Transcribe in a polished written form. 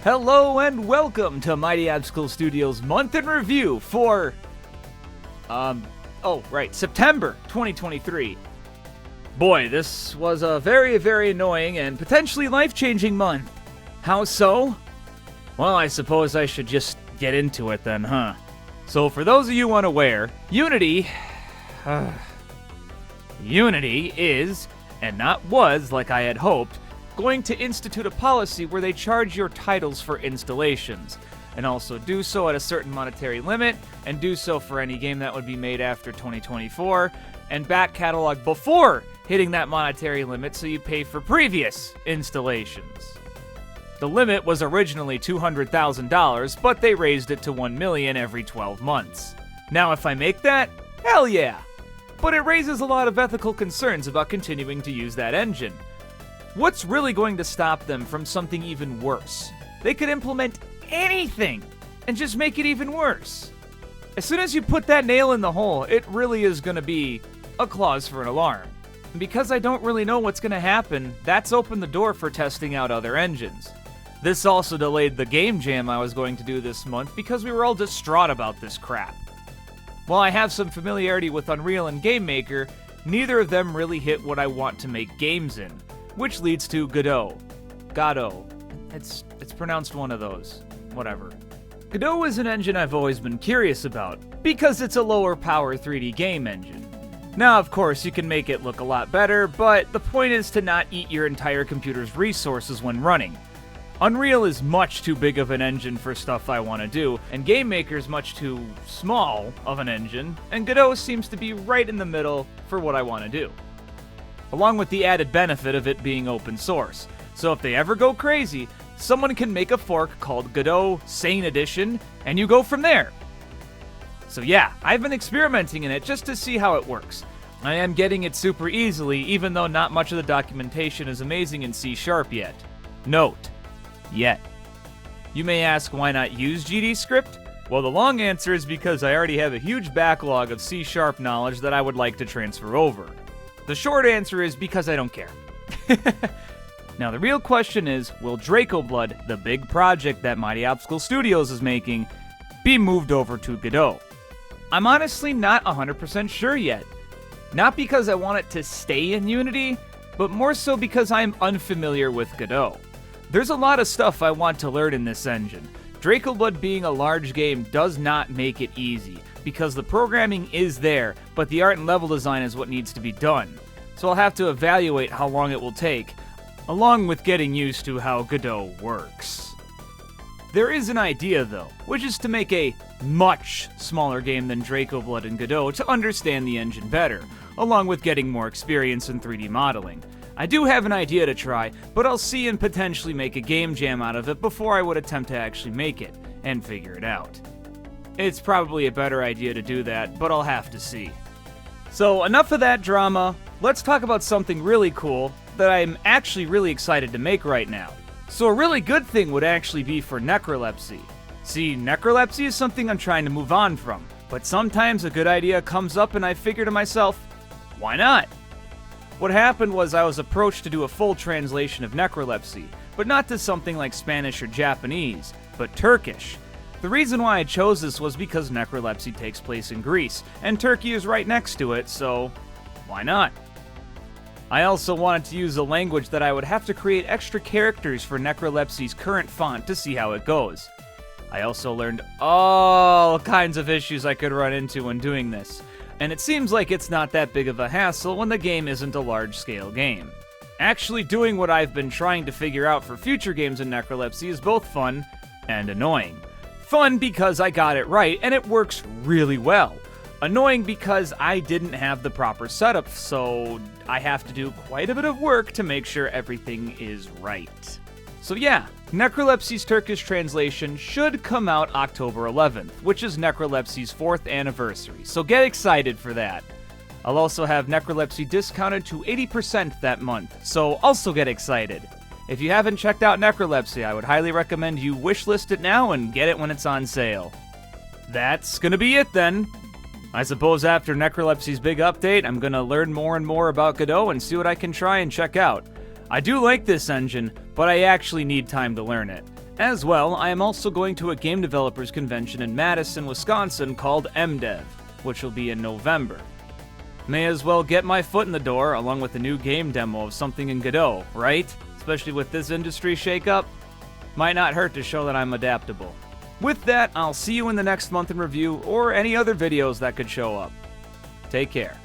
Hello and welcome to Mighty Abscol Studios month in review for, September 2023. Boy, this was a very, very annoying and potentially life-changing month. How so? Well, I suppose I should just get into it then, huh? So for those of you unaware, Unity is, and not was like I had hoped, going to institute a policy where they charge your titles for installations, and also do so at a certain monetary limit, and do so for any game that would be made after 2024, and back catalog before hitting that monetary limit so you pay for previous installations. The limit was originally $200,000, but they raised it to $1 million every 12 months. Now if I make that, hell yeah! But it raises a lot of ethical concerns about continuing to use that engine. What's really going to stop them from something even worse? They could implement anything and just make it even worse. As soon as you put that nail in the hole, it really is going to be a cause for an alarm. And because I don't really know what's going to happen, that's opened the door for testing out other engines. This also delayed the game jam I was going to do this month because we were all distraught about this crap. While I have some familiarity with Unreal and GameMaker, neither of them really hit what I want to make games in. Which leads to Godot. It's pronounced one of those. Whatever. Godot is an engine I've always been curious about, because it's a lower power 3D game engine. Now, of course, you can make it look a lot better, but the point is to not eat your entire computer's resources when running. Unreal is much too big of an engine for stuff I want to do, and GameMaker is much too small of an engine, and Godot seems to be right in the middle for what I want to do. Along with the added benefit of it being open source. So if they ever go crazy, someone can make a fork called Godot Sane Edition, and you go from there. So yeah, I've been experimenting in it just to see how it works. I am getting it super easily, even though not much of the documentation is amazing in C# yet. Note, yet. You may ask why not use GDScript? Well, the long answer is because I already have a huge backlog of C# knowledge that I would like to transfer over. The short answer is because I don't care. Now, the real question is, will Draco Blood, the big project that Mighty Abscol Studios is making, be moved over to Godot? I'm honestly not 100% sure yet. Not because I want it to stay in Unity, but more so because I'm unfamiliar with Godot. There's a lot of stuff I want to learn in this engine. Draco Blood being a large game does not make it easy, because the programming is there, but the art and level design is what needs to be done. So I'll have to evaluate how long it will take, along with getting used to how Godot works. There is an idea though, which is to make a much smaller game than Draco Blood and Godot to understand the engine better, along with getting more experience in 3D modeling. I do have an idea to try, but I'll see and potentially make a game jam out of it before I would attempt to actually make it, and figure it out. It's probably a better idea to do that, but I'll have to see. So enough of that drama, let's talk about something really cool that I'm actually really excited to make right now. So a really good thing would actually be for necrolepsy. See, necrolepsy is something I'm trying to move on from, but sometimes a good idea comes up and I figure to myself, why not? What happened was I was approached to do a full translation of necrolepsy, but not to something like Spanish or Japanese, but Turkish. The reason why I chose this was because necrolepsy takes place in Greece, and Turkey is right next to it, so why not? I also wanted to use a language that I would have to create extra characters for necrolepsy's current font to see how it goes. I also learned all kinds of issues I could run into when doing this, and it seems like it's not that big of a hassle when the game isn't a large-scale game. Actually doing what I've been trying to figure out for future games in necrolepsy is both fun and annoying. Fun because I got it right and it works really well. Annoying because I didn't have the proper setup, so I have to do quite a bit of work to make sure everything is right. So yeah, Necrolepsy's Turkish translation should come out October 11th, which is Necrolepsy's 4th anniversary, so get excited for that. I'll also have Necrolepsy discounted to 80% that month, so also get excited. If you haven't checked out Necrolepsy, I would highly recommend you wishlist it now and get it when it's on sale. That's gonna be it then. I suppose after Necrolepsy's big update, I'm gonna learn more and more about Godot and see what I can try and check out. I do like this engine, but I actually need time to learn it. As well, I am also going to a game developers convention in Madison, Wisconsin called MDev, which will be in November. May as well get my foot in the door along with a new game demo of something in Godot, right? Especially with this industry shakeup. Might not hurt to show that I'm adaptable. With that, I'll see you in the next month in review or any other videos that could show up. Take care.